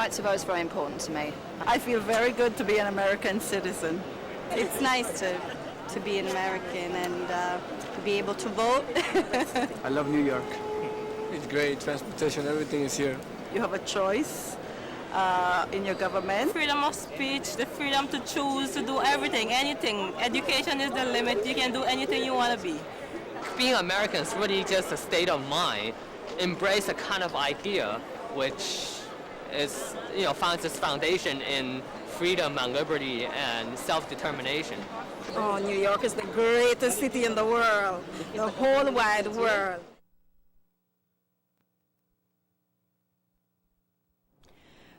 right to vote is very important to me. I feel very good to be an American citizen. It's nice to be an American and to be able to vote. I love New York. It's great. Transportation, everything is here. You have a choice in your government. Freedom of speech, the freedom to choose, to do everything, anything. Education is the limit. You can do anything you want to be. Being American is really just a state of mind. Embrace a kind of idea which is, finds its foundation in freedom and liberty and self-determination. Oh, New York is the greatest city in the world, the whole wide world.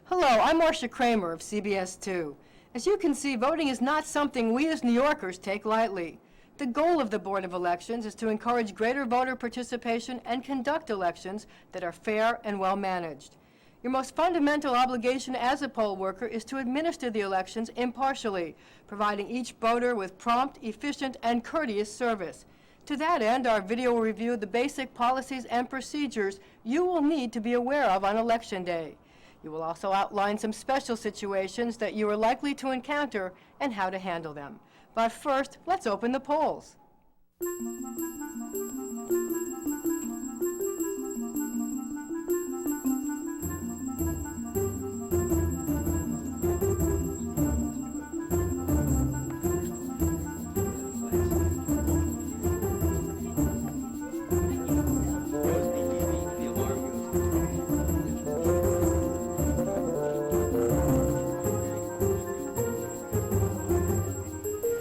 Hello, I'm Marcia Kramer of CBS 2. As you can see, voting is not something we as New Yorkers take lightly. The goal of the Board of Elections is to encourage greater voter participation and conduct elections that are fair and well managed. Your most fundamental obligation as a poll worker is to administer the elections impartially, providing each voter with prompt, efficient, and courteous service. To that end, our video will review the basic policies and procedures you will need to be aware of on Election Day. You will also outline some special situations that you are likely to encounter and how to handle them. But first, let's open the polls.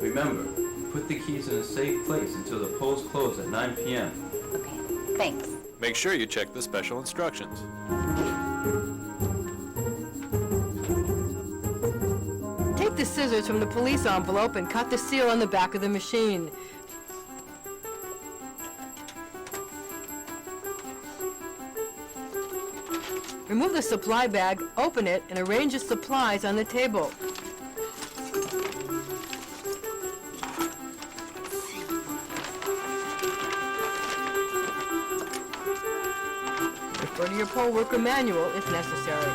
Remember, put the keys in a safe place until the polls close at 9 p.m. Okay, thanks. Make sure you check the special instructions. Take the scissors from the police envelope and cut the seal on the back of the machine. Remove the supply bag, open it, and arrange the supplies on the table. Refer to your poll worker manual if necessary.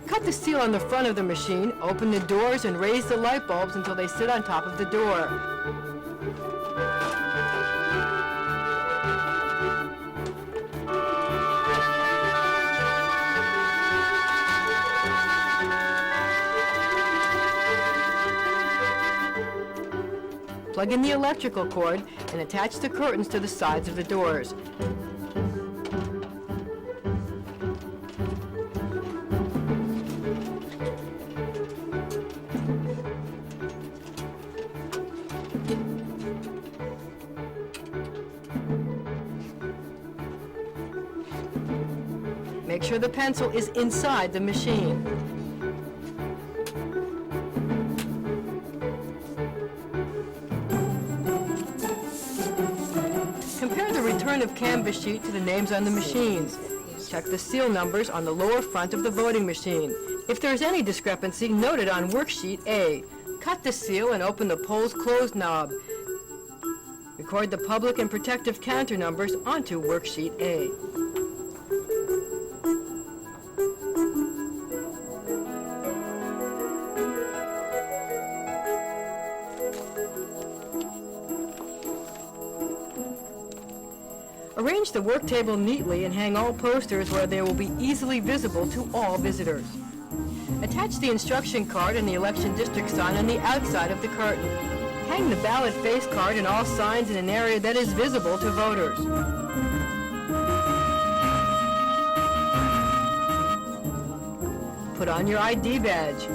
Cut the seal on the front of the machine, open the doors, and raise the light bulbs until they sit on top of the door. Plug in the electrical cord and attach the curtains to the sides of the doors. Make sure the pencil is inside the machine. Compare the return of canvas sheet to the names on the machines. Check the seal numbers on the lower front of the voting machine. If there is any discrepancy, note it on worksheet A. Cut the seal and open the polls closed knob. Record the public and protective counter numbers onto worksheet A. Arrange the work table neatly and hang all posters where they will be easily visible to all visitors. Attach the instruction card and the election district sign on the outside of the curtain. Hang the ballot face card and all signs in an area that is visible to voters. Put on your ID badge.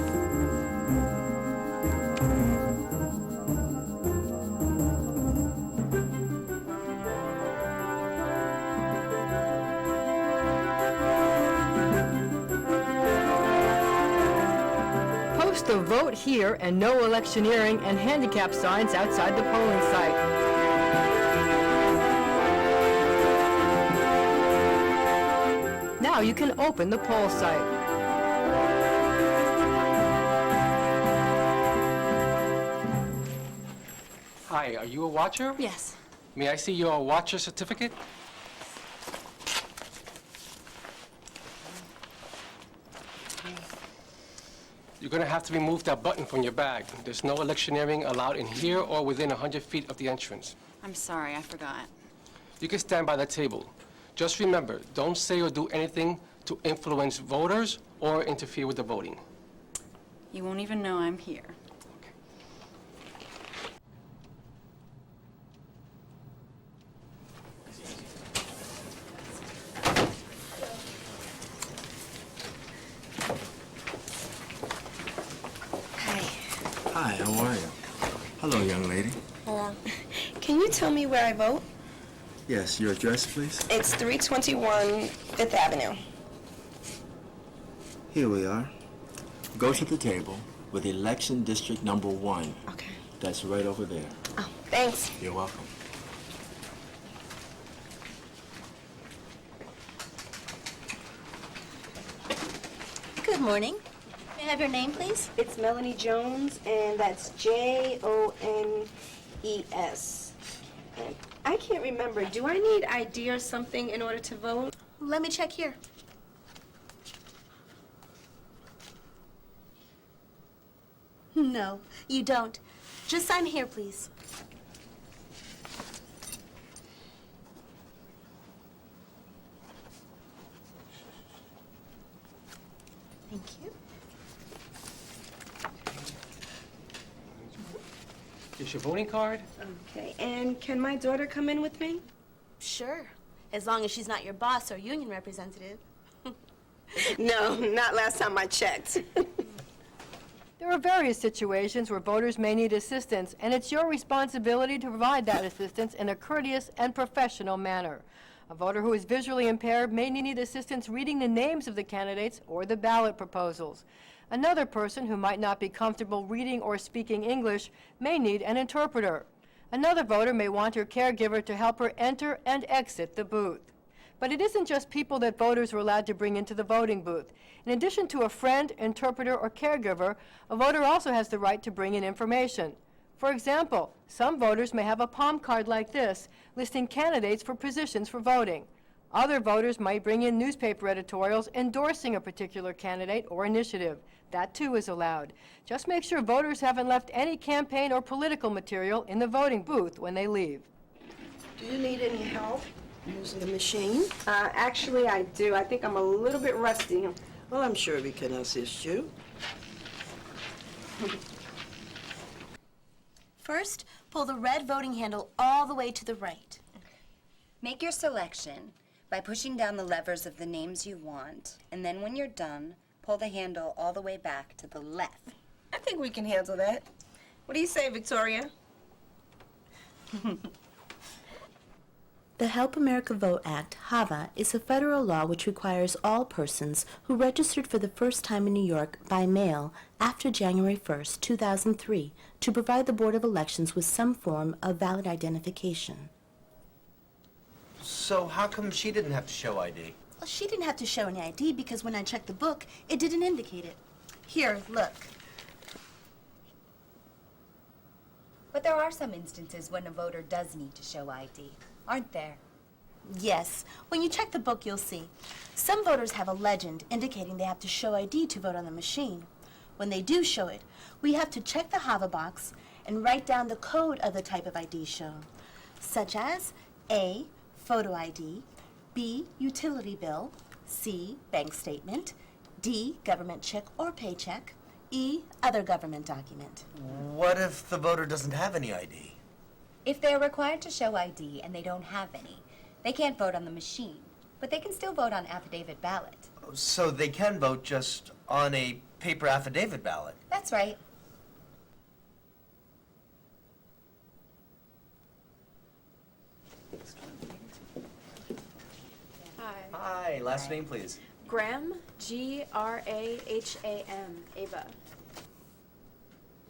Post the "Vote Here" and "No Electioneering" and handicap signs outside the polling site. Now you can open the poll site. Hi, are you a watcher? Yes. May I see your watcher certificate? You're going to have to remove that button from your bag. There's no electioneering allowed in here or within 100 feet of the entrance. I'm sorry, I forgot. You can stand by that table. Just remember, don't say or do anything to influence voters or interfere with the voting. You won't even know I'm here. Hi, how are you? Hello, young lady. Hello. Can you tell me where I vote? Yes, your address, please? It's 321 Fifth Avenue. Here we are. Go to the table with election district number 1. Okay. That's right over there. Oh, thanks. You're welcome. Good morning. May I have your name, please? It's Melanie Jones, and that's Jones. And I can't remember. Do I need ID or something in order to vote? Let me check here. No, you don't. Just sign here, please. Thank you. Here's your voting card. Okay, and can my daughter come in with me? Sure, as long as she's not your boss or union representative. No, not last time I checked. There are various situations where voters may need assistance, and it's your responsibility to provide that assistance in a courteous and professional manner. A voter who is visually impaired may need assistance reading the names of the candidates or the ballot proposals. Another person who might not be comfortable reading or speaking English may need an interpreter. Another voter may want her caregiver to help her enter and exit the booth. But it isn't just people that voters are allowed to bring into the voting booth. In addition to a friend, interpreter, or caregiver, a voter also has the right to bring in information. For example, some voters may have a palm card like this, listing candidates for positions for voting. Other voters might bring in newspaper editorials endorsing a particular candidate or initiative. That too is allowed. Just make sure voters haven't left any campaign or political material in the voting booth when they leave. Do you need any help using the machine? Actually, I do. I think I'm a little bit rusty. Well, I'm sure we can assist you. First, pull the red voting handle all the way to the right. Make your selection by pushing down the levers of the names you want, and then when you're done, pull the handle all the way back to the left. I think we can handle that. What do you say, Victoria? The Help America Vote Act, HAVA, is a federal law which requires all persons who registered for the first time in New York by mail after January 1st, 2003, to provide the Board of Elections with some form of valid identification. So how come she didn't have to show ID? Well, she didn't have to show any ID because when I checked the book, it didn't indicate it. Here, look. But there are some instances when a voter does need to show ID, aren't there? Yes. When you check the book, you'll see. Some voters have a legend indicating they have to show ID to vote on the machine. When they do show it, we have to check the HAVA box and write down the code of the type of ID shown, such as A, photo ID, B, utility bill, C, bank statement, D, government check or paycheck, E, other government document. What if the voter doesn't have any ID? If they're required to show ID and they don't have any, they can't vote on the machine, but they can still vote on affidavit ballot. So they can vote just on a paper affidavit ballot? That's right. Hi, last name please. Graham, Graham, Ava.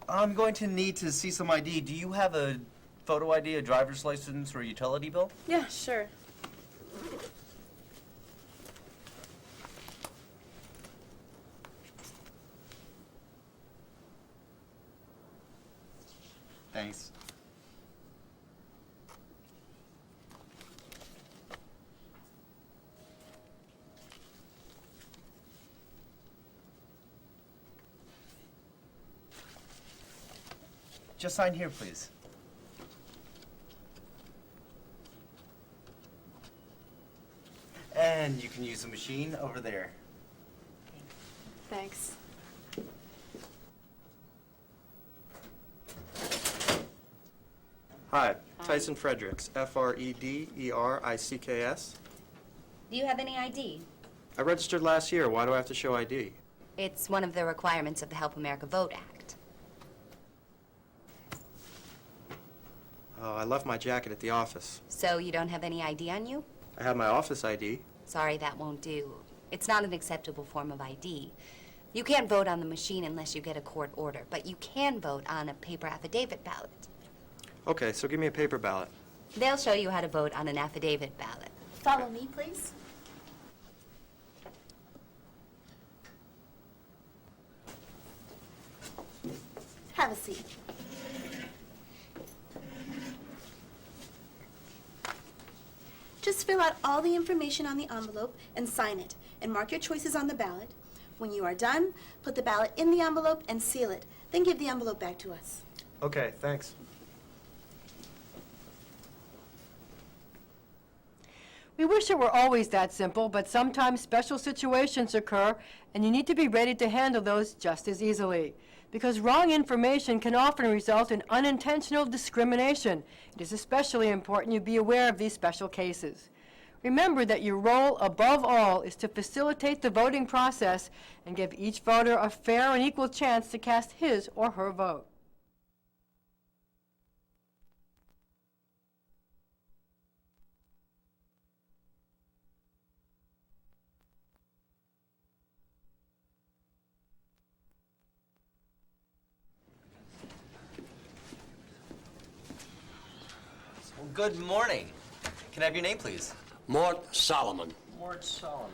I'm going to need to see some ID. Do you have a photo ID, a driver's license, or a utility bill? Yeah, sure. Thanks. Just sign here, please. And you can use the machine over there. Thanks. Hi, Tyson Fredericks, Fredericks. Do you have any ID? I registered last year. Why do I have to show ID? It's one of the requirements of the Help America Vote Act. Oh, I left my jacket at the office. So you don't have any ID on you? I have my office ID. Sorry, that won't do. It's not an acceptable form of ID. You can't vote on the machine unless you get a court order, but you can vote on a paper affidavit ballot. Okay, so give me a paper ballot. They'll show you how to vote on an affidavit ballot. Follow me, please. Have a seat. Just fill out all the information on the envelope and sign it, and mark your choices on the ballot. When you are done, put the ballot in the envelope and seal it. Then give the envelope back to us. Okay, thanks. We wish it were always that simple, but sometimes special situations occur, and you need to be ready to handle those just as easily. Because wrong information can often result in unintentional discrimination. It is especially important you be aware of these special cases. Remember that your role, above all, is to facilitate the voting process and give each voter a fair and equal chance to cast his or her vote. Well, good morning. Can I have your name, please? Mort Solomon. Mort Solomon.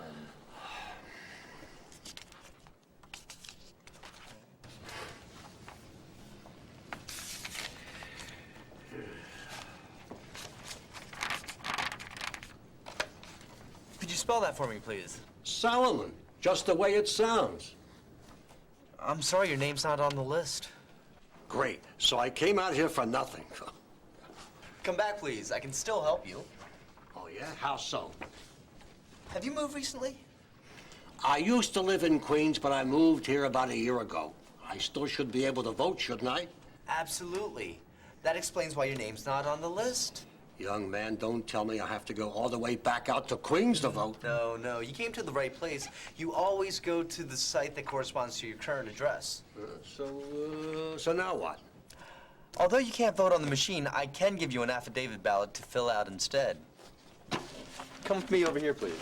Could you spell that for me, please? Solomon, just the way it sounds. I'm sorry, your name's not on the list. Great. So I came out here for nothing. Come back, please. I can still help you. Oh, yeah? How so? Have you moved recently? I used to live in Queens, but I moved here about a year ago. I still should be able to vote, shouldn't I? Absolutely. That explains why your name's not on the list. Young man, don't tell me I have to go all the way back out to Queens to vote. No, you came to the right place. You always go to the site that corresponds to your current address. So now what? Although you can't vote on the machine, I can give you an affidavit ballot to fill out instead. Come with me over here, please.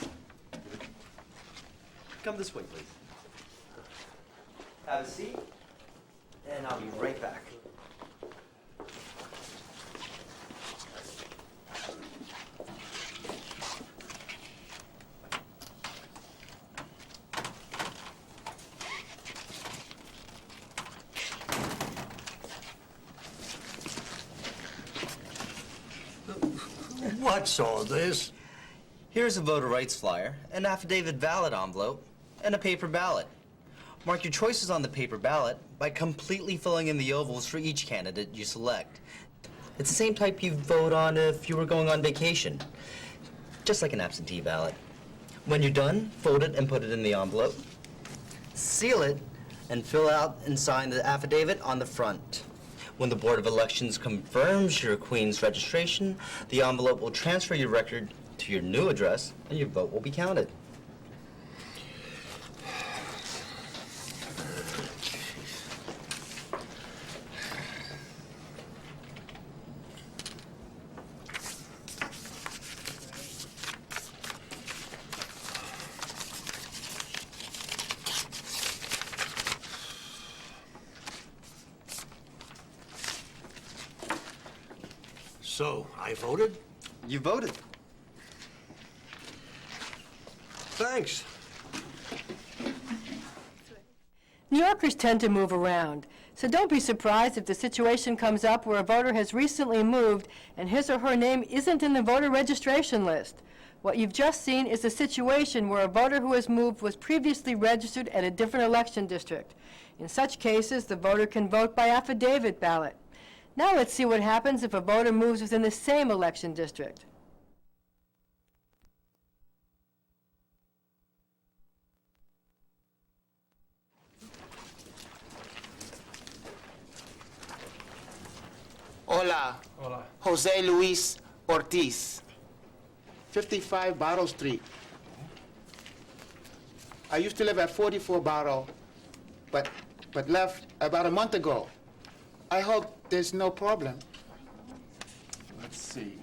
Come this way, please. Have a seat, and I'll be right back. What's all this? Here's a voter rights flyer, an affidavit ballot envelope, and a paper ballot. Mark your choices on the paper ballot by completely filling in the ovals for each candidate you select. It's the same type you'd vote on if you were going on vacation, just like an absentee ballot. When you're done, fold it and put it in the envelope. Seal it and fill out and sign the affidavit on the front. When the Board of Elections confirms your Queens registration, the envelope will transfer your record to your new address and your vote will be counted. So, I voted? You voted. Thanks. New Yorkers tend to move around, so don't be surprised if the situation comes up where a voter has recently moved and his or her name isn't in the voter registration list. What you've just seen is a situation where a voter who has moved was previously registered at a different election district. In such cases, the voter can vote by affidavit ballot. Now let's see what happens if a voter moves within the same election district. Hola. Hola. Jose Luis Ortiz. 55 Bottle Street. I used to live at 44 Bottle, but left about a month ago. I hope there's no problem. Let's see.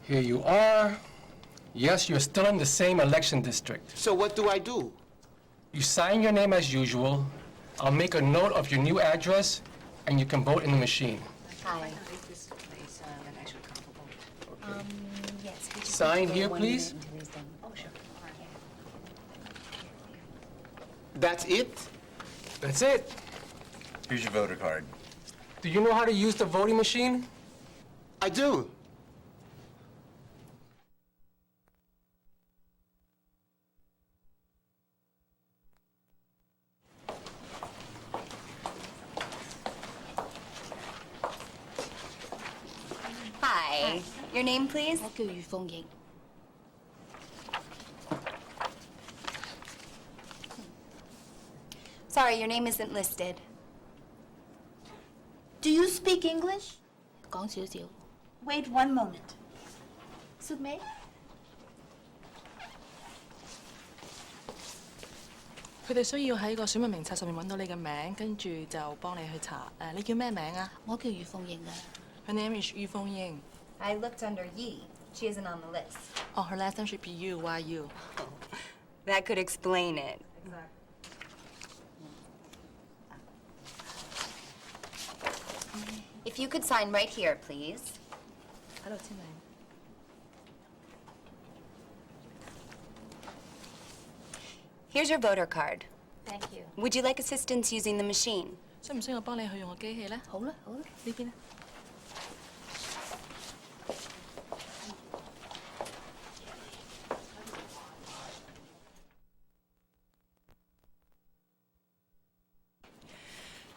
Here you are. Yes, you're still in the same election district. So what do I do? You sign your name as usual. I'll make a note of your new address, and you can vote in the machine. Hi. Sign here, please. That's it? That's it. Here's your voter card. Do you know how to use the voting machine? I do. Hi. Your name, please? 我叫余鳳瑩。 Sorry, your name isn't listed. Do you speak English? 講少少。 Wait one moment. Submit. 佢哋需要喺個選民名冊上面揾到你嘅名，跟住就幫你去查。你叫咩名啊？我叫余鳳瑩啊。Her name is 余鳳瑩。 I looked under Yi. She isn't on the list. Oh, her last name should be you. Why you? That could explain it. If you could sign right here, please. Hello, 簽名。 Here's your voter card. Thank you. Would you like assistance using the machine? 需唔需要我幫你去用個機器咧？好啦，好啦。呢邊咧。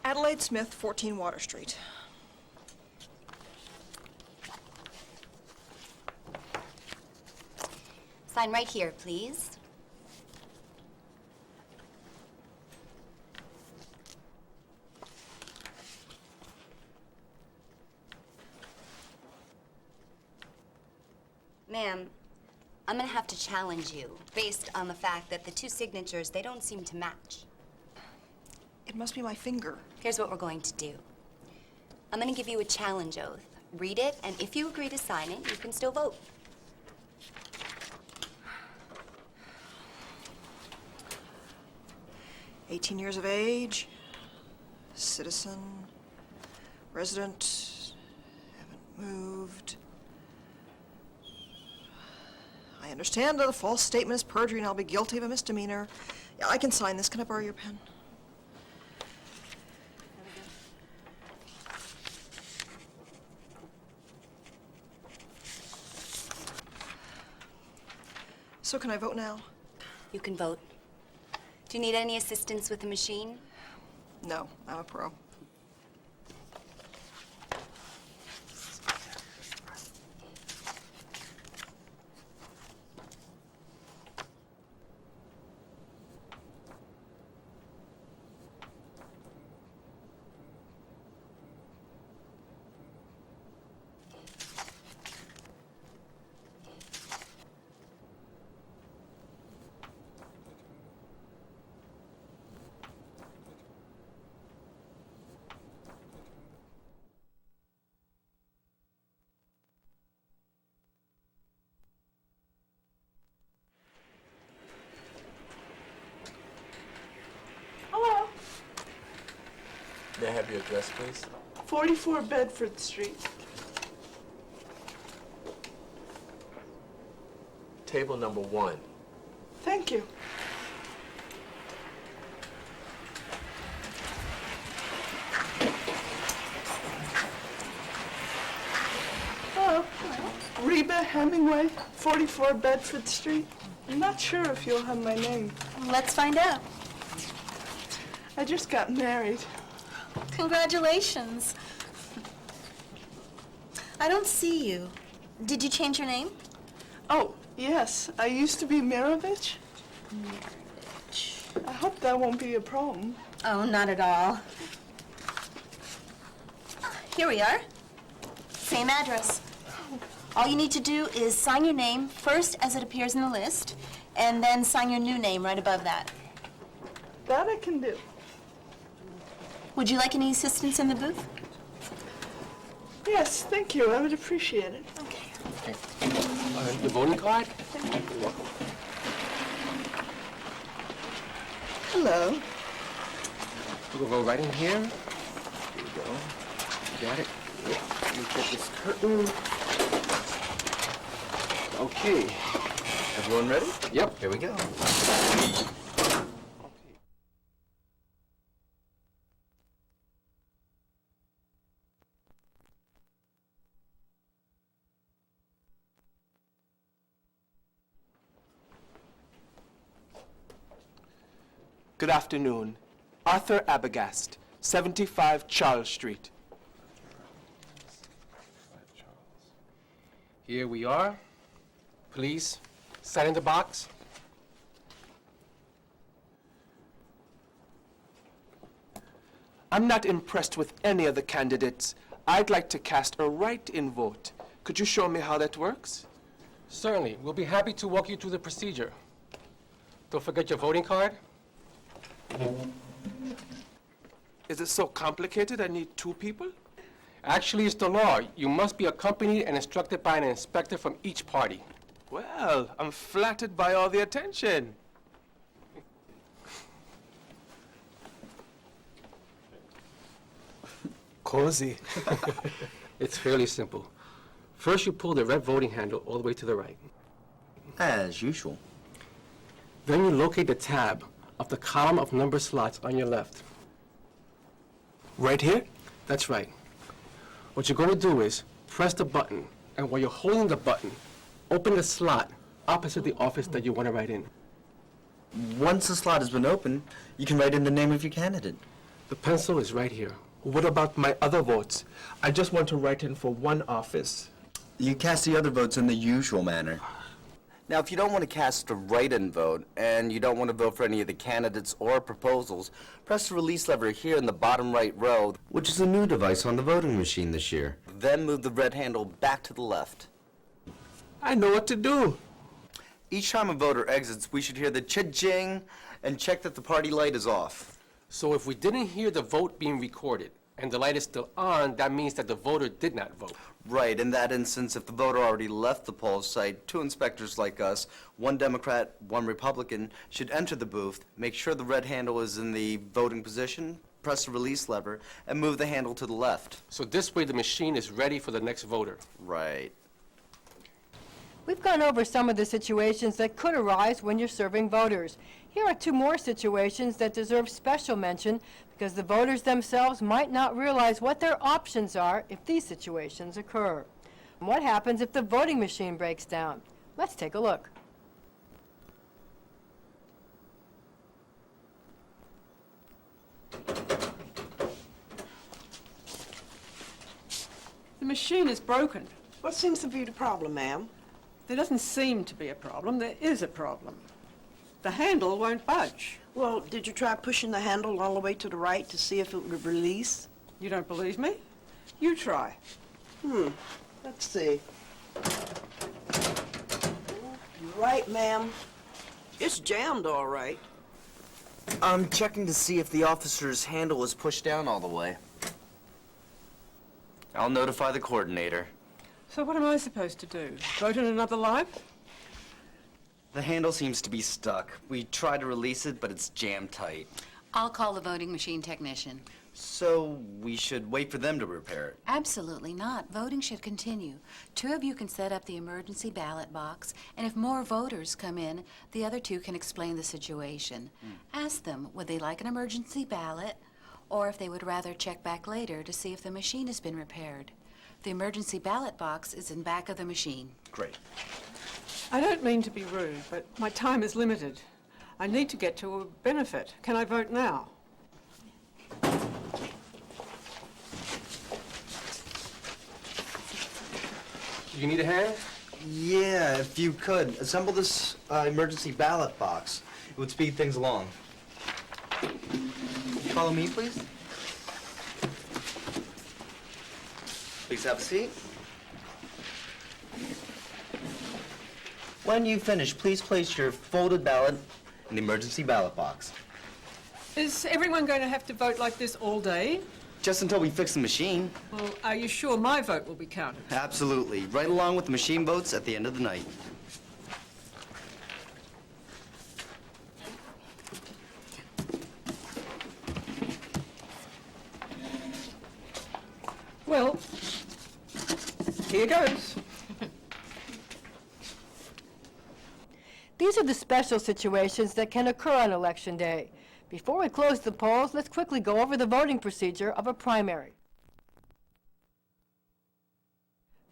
Adelaide Smith, 14 Water Street. Sign right here, please. Ma'am, I'm gonna have to challenge you based on the fact that the two signatures, they don't seem to match. It must be my finger. Here's what we're going to do. I'm gonna give you a challenge oath. Read it, and if you agree to sign it, you can still vote. "18 years of age, citizen, resident, haven't moved. I understand that a false statement is perjury and I'll be guilty of a misdemeanor. Yeah, I can sign this. Can I borrow your pen? So can I vote now? You can vote. Do you need any assistance with the machine? No, I'm a pro. Hello. May I have your address, please? 44 Bedford Street. Table number 1. Thank you. Hello. Reba Hemingway, 44 Bedford Street. I'm not sure if you'll have my name. Let's find out. I just got married. Congratulations. I don't see you. Did you change your name? Oh, yes. I used to be Mirovich. I hope that won't be a problem. Oh, not at all. Here we are. Same address. All you need to do is sign your name first as it appears in the list, and then sign your new name right above that. That I can do. Would you like any assistance in the booth? Yes, thank you. I would appreciate it. Okay. The voting card? Hello. We'll go right in here. Here we go. Got it. Let me get this curtain. Okay. Everyone ready? Yep. Here we go. Good afternoon. Arthur Abagast, 75 Charles Street. Here we are. Please, sign in the box. I'm not impressed with any of the candidates. I'd like to cast a write-in vote. Could you show me how that works? Certainly. We'll be happy to walk you through the procedure. Don't forget your voting card. Is it so complicated I need 2 people? Actually, it's the law. You must be accompanied and instructed by an inspector from each party. Well, I'm flattered by all the attention. Cozy. It's fairly simple. First, you pull the red voting handle all the way to the right. As usual. Then you locate the tab of the column of number slots on your left. Right here? That's right. What you're going to do is press the button, and while you're holding the button, open the slot opposite the office that you want to write in. Once the slot has been opened, you can write in the name of your candidate. The pencil is right here. What about my other votes? I just want to write in for one office. You cast the other votes in the usual manner. Now, if you don't want to cast a write-in vote, and you don't want to vote for any of the candidates or proposals, press the release lever here in the bottom right row, which is a new device on the voting machine this year. Then move the red handle back to the left. I know what to do. Each time a voter exits, we should hear the cha-ching and check that the party light is off. So if we didn't hear the vote being recorded and the light is still on, that means that the voter did not vote. Right. In that instance, if the voter already left the poll site, 2 inspectors like us, 1 Democrat, 1 Republican, should enter the booth, make sure the red handle is in the voting position, press the release lever, and move the handle to the left. So this way the machine is ready for the next voter. Right. We've gone over some of the situations that could arise when you're serving voters. Here are 2 more situations that deserve special mention because the voters themselves might not realize what their options are if these situations occur. What happens if the voting machine breaks down? Let's take a look. The machine is broken. What seems to be the problem, ma'am? There doesn't seem to be a problem. There is a problem. The handle won't budge. Well, did you try pushing the handle all the way to the right to see if it would release? You don't believe me? You try. Let's see. You're right, ma'am. It's jammed all right. I'm checking to see if the officer's handle is pushed down all the way. I'll notify the coordinator. So what am I supposed to do? Vote in another life? The handle seems to be stuck. We tried to release it, but it's jammed tight. I'll call the voting machine technician. So we should wait for them to repair it. Absolutely not. Voting should continue. 2 of you can set up the emergency ballot box, and if more voters come in, the other 2 can explain the situation. Ask them, would they like an emergency ballot, or if they would rather check back later to see if the machine has been repaired. The emergency ballot box is in back of the machine. Great. I don't mean to be rude, but my time is limited. I need to get to a benefit. Can I vote now? Do you need a hand? Yeah, if you could, assemble this emergency ballot box. It would speed things along. Follow me, please. Please have a seat. When you finish, please place your folded ballot in the emergency ballot box. Is everyone going to have to vote like this all day? Just until we fix the machine. Well, are you sure my vote will be counted? Absolutely. Right along with the machine votes at the end of the night. Well, here goes. These are the special situations that can occur on Election Day. Before we close the polls, let's quickly go over the voting procedure of a primary.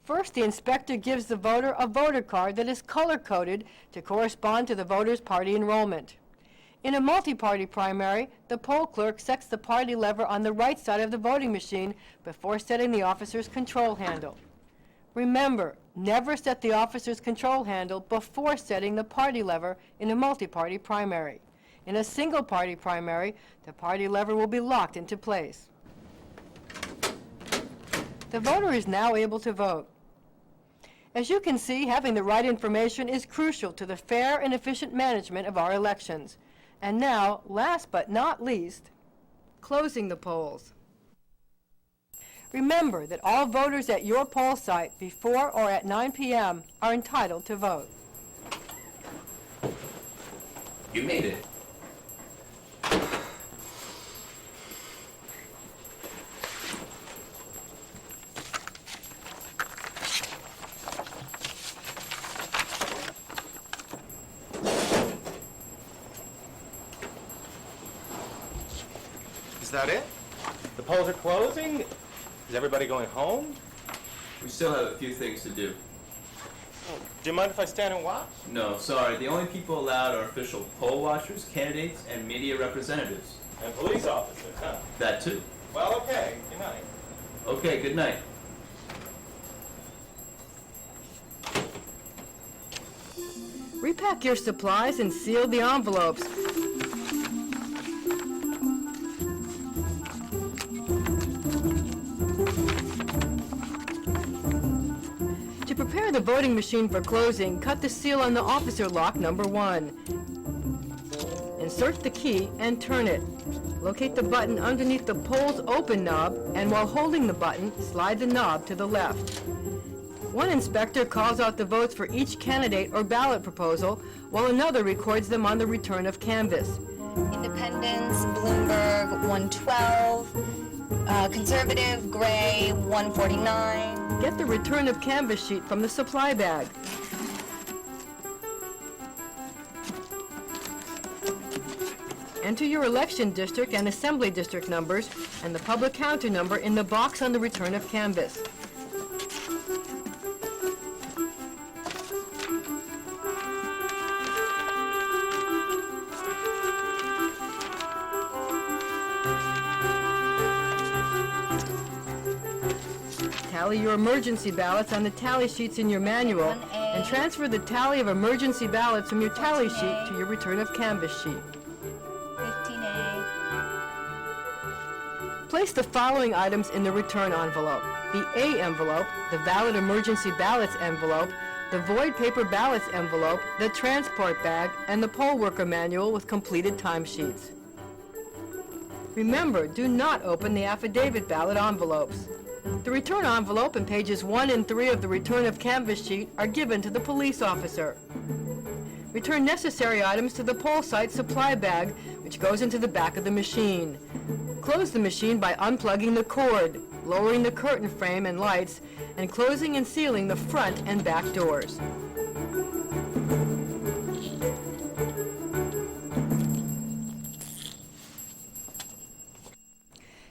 First, the inspector gives the voter a voter card that is color-coded to correspond to the voter's party enrollment. In a multi-party primary, the poll clerk sets the party lever on the right side of the voting machine before setting the officer's control handle. Remember, never set the officer's control handle before setting the party lever in a multi-party primary. In a single-party primary, the party lever will be locked into place. The voter is now able to vote. As you can see, having the right information is crucial to the fair and efficient management of our elections. And now, last but not least, closing the polls. Remember that all voters at your poll site before or at 9 p.m. are entitled to vote. You made it. Is that it? The polls are closing? Is everybody going home? We still have a few things to do. Do you mind if I stand and watch? No, sorry. The only people allowed are official poll watchers, candidates, and media representatives. And police officers, huh? That too. Well, okay. Good night. Okay, good night. Repack your supplies and seal the envelopes. To prepare the voting machine for closing, cut the seal on the officer lock number 1. Insert the key and turn it. Locate the button underneath the polls open knob, and while holding the button, slide the knob to the left. One inspector calls out the votes for each candidate or ballot proposal, while another records them on the return of canvass. Independence, Bloomberg, 112. Conservative, Gray, 149. Get the return of canvass sheet from the supply bag. Enter your election district and assembly district numbers and the public counter number in the box on the return of canvass. Tally your emergency ballots on the tally sheets in your manual and transfer the tally of emergency ballots from your tally sheet to your return of canvass sheet. 15A. Place the following items in the return envelope: the A envelope, the valid emergency ballots envelope, the void paper ballots envelope, the transport bag, and the poll worker manual with completed timesheets. Remember, do not open the affidavit ballot envelopes. The return envelope and pages 1 and 3 of the return of canvass sheet are given to the police officer. Return necessary items to the poll site supply bag, which goes into the back of the machine. Close the machine by unplugging the cord, lowering the curtain frame and lights, and closing and sealing the front and back doors.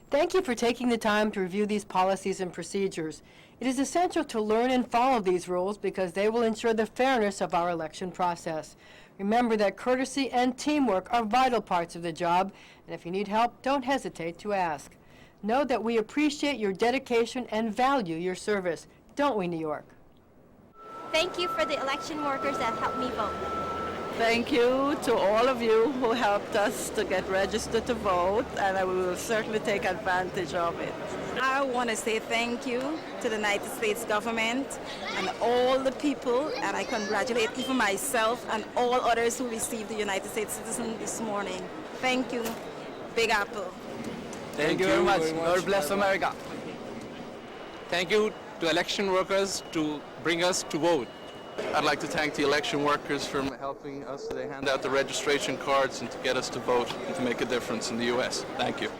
Thank you for taking the time to review these policies and procedures. It is essential to learn and follow these rules because they will ensure the fairness of our election process. Remember that courtesy and teamwork are vital parts of the job, and if you need help, don't hesitate to ask. Know that we appreciate your dedication and value your service, don't we, New York? Thank you for the election workers that helped me vote. Thank you to all of you who helped us to get registered to vote, and I will certainly take advantage of it. I want to say thank you to the United States government and all the people, and I congratulate even myself and all others who received the United States citizen this morning. Thank you, Big Apple. Thank you very much. God bless America. Thank you to election workers to bring us to vote. I'd like to thank the election workers for helping us to hand out the registration cards and to get us to vote and to make a difference in the U.S. Thank you.